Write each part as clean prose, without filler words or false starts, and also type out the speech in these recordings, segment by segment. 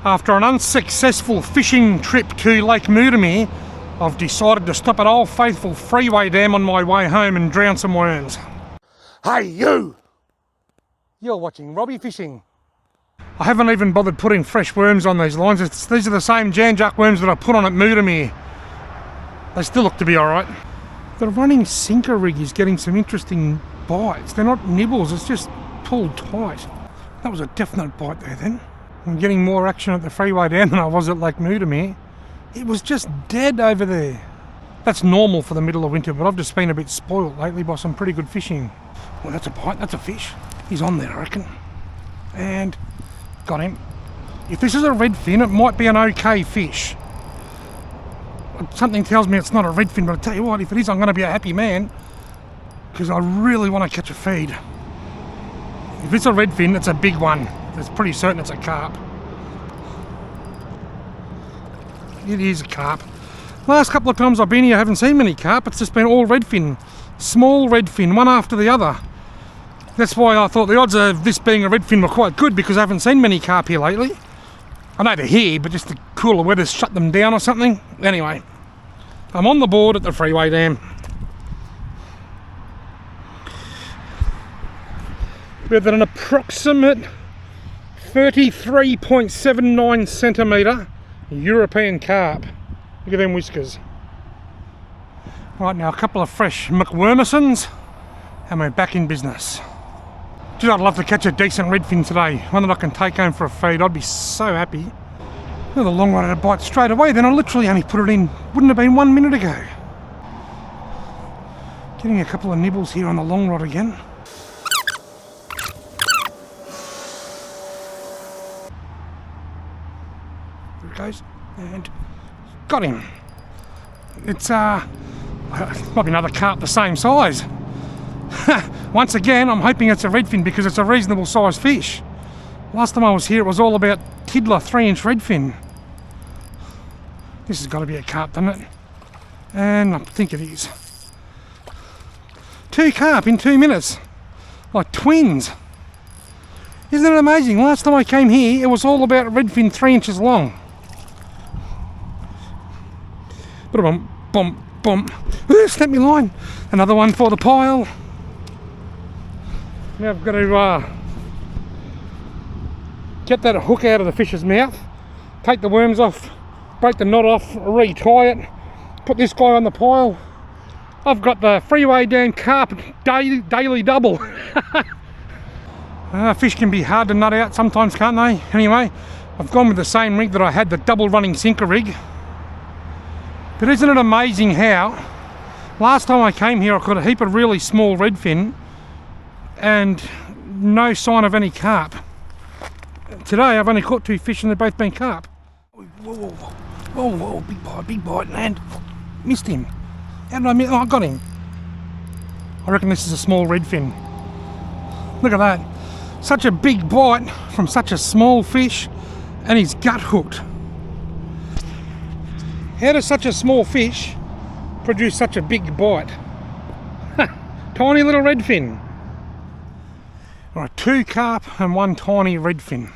After an unsuccessful fishing trip to Lake Moodemere, I've decided to stop at old faithful Freeway Dam on my way home and drown some worms. Hey you! You're watching Robbie Fishing. I haven't even bothered putting fresh worms on these lines. These are the same Jan-Jack worms that I put on at Moodemere. They still look to be alright. The running sinker rig is getting some interesting bites. They're not nibbles, it's just pulled tight. That was a definite bite there then. I'm getting more action at the Freeway Dam than I was at Lake Moodemere. It was just dead over there. That's normal for the middle of winter, but I've just been a bit spoilt lately by some pretty good fishing. Well, that's a bite, that's a fish. He's on there, I reckon. And got him. If this is a redfin, it might be an okay fish. Something tells me it's not a redfin, but I tell you what, if it is, I'm going to be a happy man, because I really want to catch a feed. If it's a redfin, it's a big one. It's pretty certain it's a carp. It is a carp. Last couple of times I've been here I haven't seen many carp. It's just been all redfin. Small redfin, one after the other. That's why I thought the odds of this being a redfin were quite good, because I haven't seen many carp here lately. I know they're here, but just the cooler weather's shut them down or something. Anyway, I'm on the board at the Freeway Dam. With an approximate 33.79 centimetre European carp. Look at them whiskers. Right, now a couple of fresh McWormisons and we're back in business. Gee, I'd love to catch a decent redfin today, one that I can take home for a feed. I'd be so happy. Well, the long rod had a bite straight away, then I literally only put it in, wouldn't have been 1 minute ago. Getting a couple of nibbles here on the long rod again. There it goes, and got him. It's probably another carp the same size. Once again, I'm hoping it's a redfin because it's a reasonable sized fish. Last time I was here, it was all about tiddler 3-inch redfin. This has got to be a carp, doesn't it? And I think it is. 2 carp in 2 minutes, like twins. Isn't it amazing? Last time I came here, it was all about redfin 3 inches long. Boom, boom, boom. Snap me line. Another one for the pile. Now I've got to get that hook out of the fish's mouth, take the worms off, break the knot off, retie it, put this guy on the pile. I've got the Freeway Dam carp daily double. Fish can be hard to nut out sometimes, can't they? Anyway, I've gone with the same rig that I had, the double running sinker rig. But isn't it amazing how last time I came here I caught a heap of really small redfin and no sign of any carp. Today I've only caught 2 fish and they've both been carp. Whoa, whoa, whoa, whoa, big bite, and missed him. How did I miss? Oh, I got him. I reckon this is a small redfin. Look at that. Such a big bite from such a small fish, and he's gut hooked. How does such a small fish produce such a big bite? Tiny little redfin. Alright, 2 carp and 1 tiny redfin.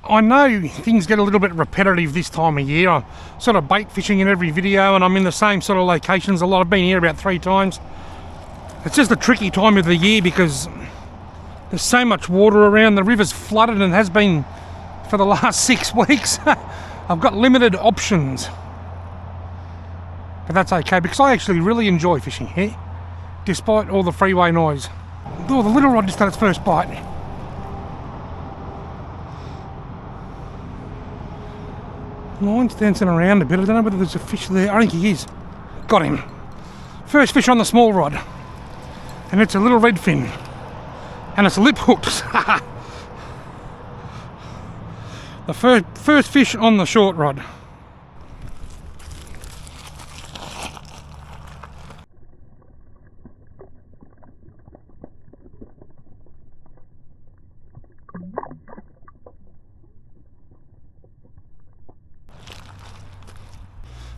I know things get a little bit repetitive this time of year. I'm sort of bait fishing in every video and I'm in the same sort of locations a lot. I've been here about 3 times. It's just a tricky time of the year because there's so much water around. The river's flooded and has been for the last 6 weeks. I've got limited options. But that's okay because I actually really enjoy fishing here, despite all the freeway noise. Oh, the little rod just had its first bite. Line's dancing around a bit. I don't know whether there's a fish there. I think he is. Got him. First fish on the small rod. And it's a little redfin. And it's lip hooked. The first fish on the short rod.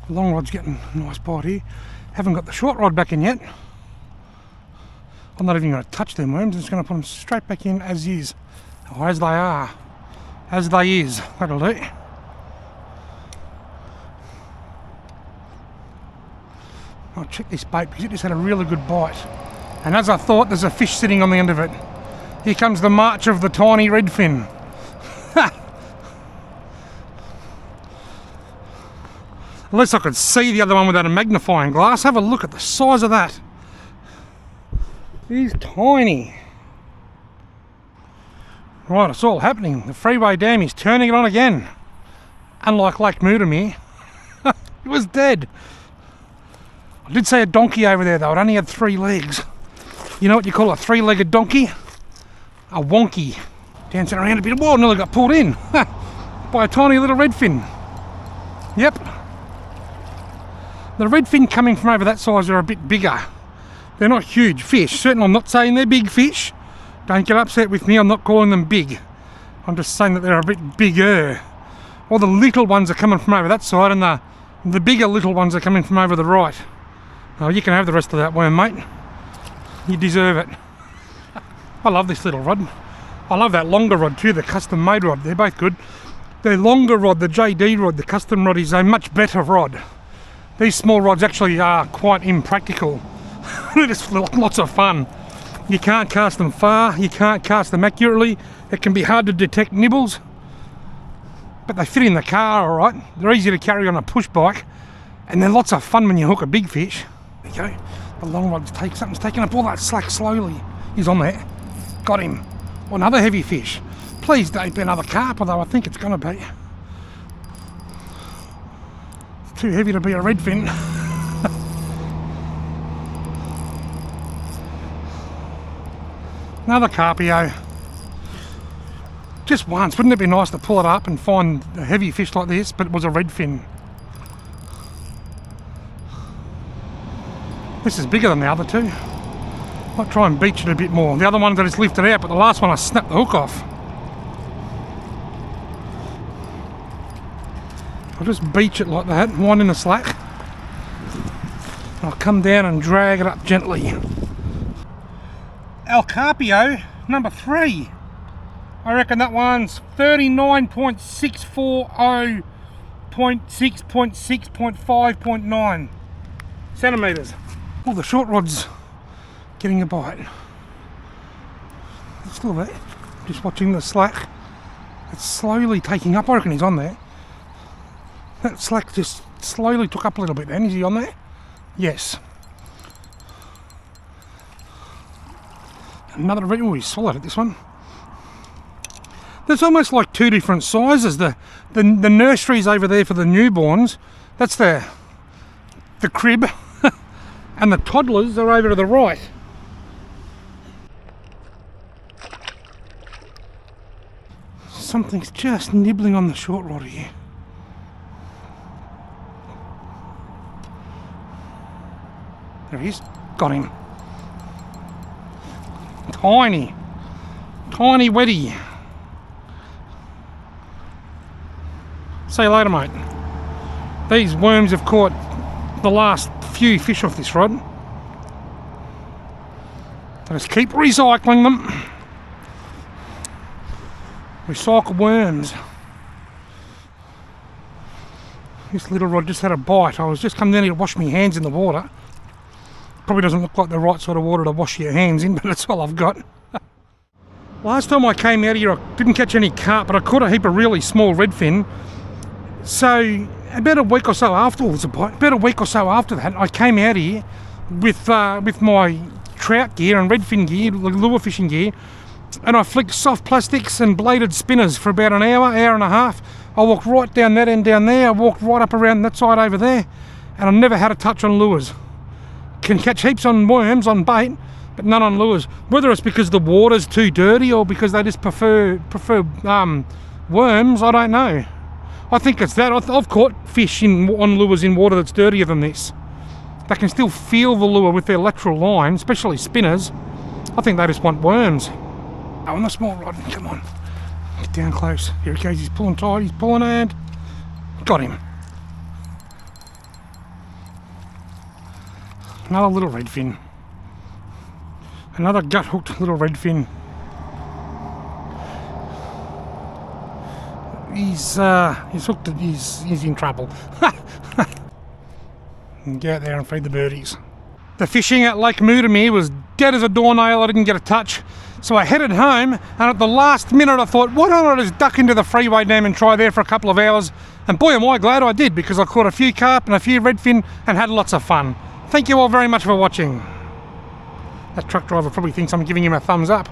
The long rod's getting a nice bite here. Haven't got the short rod back in yet. I'm not even going to touch them worms. I'm just going to put them straight back in as is, or as they are. as they is. That'll do. I'll check this bait because it just had a really good bite. And as I thought, there's a fish sitting on the end of it. Here comes the march of the tiny redfin. Unless I could see the other one without a magnifying glass. Have a look at the size of that. He's tiny. Right, it's all happening. The Freeway Dam is turning it on again. Unlike Lake Moodemere, it was dead. I did say a donkey over there though. It only had 3 legs. You know what you call a 3-legged donkey? A wonky. Dancing around a bit. Whoa, nearly got pulled in by a tiny little redfin. Yep. The redfin coming from over that size are a bit bigger. They're not huge fish. Certainly I'm not saying they're big fish. Don't get upset with me, I'm not calling them big. I'm just saying that they're a bit bigger. All the little ones are coming from over that side and the bigger little ones are coming from over the right. Oh, you can have the rest of that worm, mate. You deserve it. I love this little rod. I love that longer rod too, the custom made rod. They're both good. The longer rod, the JD rod, the custom rod is a much better rod. These small rods actually are quite impractical. They're just lots of fun. You can't cast them far, you can't cast them accurately. It can be hard to detect nibbles. But they fit in the car alright. They're easy to carry on a push bike. And they're lots of fun when you hook a big fish. There you go. The long rod's something's taking up all that slack slowly. He's on there. Got him. Oh, another heavy fish. Please don't be another carp, although I think it's going to be. It's too heavy to be a redfin. Another carpio. Just once. Wouldn't it be nice to pull it up and find a heavy fish like this, but it was a redfin. This is bigger than the other two. Might try and beach it a bit more. The other ones I just lifted out, but the last one I snapped the hook off. I'll just beach it like that, wind in the slack. I'll come down and drag it up gently. El Carpio, number 3. I reckon that one's 39.640.6.6.5.9 centimetres. Oh, the short rod's getting a bite. It's still there. Just watching the slack. It's slowly taking up. I reckon he's on there. That slack just slowly took up a little bit then. Is he on there? Yes. Another red. Oh, he swallowed it, this one. There's almost like 2 different sizes. The nursery's over there for the newborns. That's the crib. And the toddlers are over to the right. Something's just nibbling on the short rod here. There he is. Got him. Tiny. Tiny weddy. See you later, mate. These worms have caught the last few fish off this rod. I just keep recycling them. Recycle worms. This little rod just had a bite. I was just coming down here to wash my hands in the water. Probably doesn't look like the right sort of water to wash your hands in, but that's all I've got. Last time I came out here I didn't catch any carp, but I caught a heap of really small redfin. So about a week or so after, that, I came out here with my trout gear and redfin gear, lure fishing gear, and I flicked soft plastics and bladed spinners for about an hour and a half. I walked right down that end down there, I walked right up around that side over there, and I never had a touch on lures. Can catch heaps on worms, on bait, but none on lures. Whether it's because the water's too dirty or because they just prefer worms, I don't know. I think it's that. I've caught fish on lures in water that's dirtier than this. They can still feel the lure with their lateral line, especially spinners. I think they just want worms. Oh, on the small rod, come on. Get down close. Here he goes, he's pulling tight, he's pulling and got him. Another little redfin. Another gut hooked little redfin. he's hooked it, he's in trouble. And get out there and feed the birdies. The fishing at Lake Moodemere was dead as a doornail. I didn't get a touch. So I headed home, and at the last minute I thought, why don't I just duck into the Freeway Dam and try there for a couple of hours? And boy am I glad I did, because I caught a few carp and a few redfin and had lots of fun. Thank you all very much for watching. That truck driver probably thinks I'm giving him a thumbs up.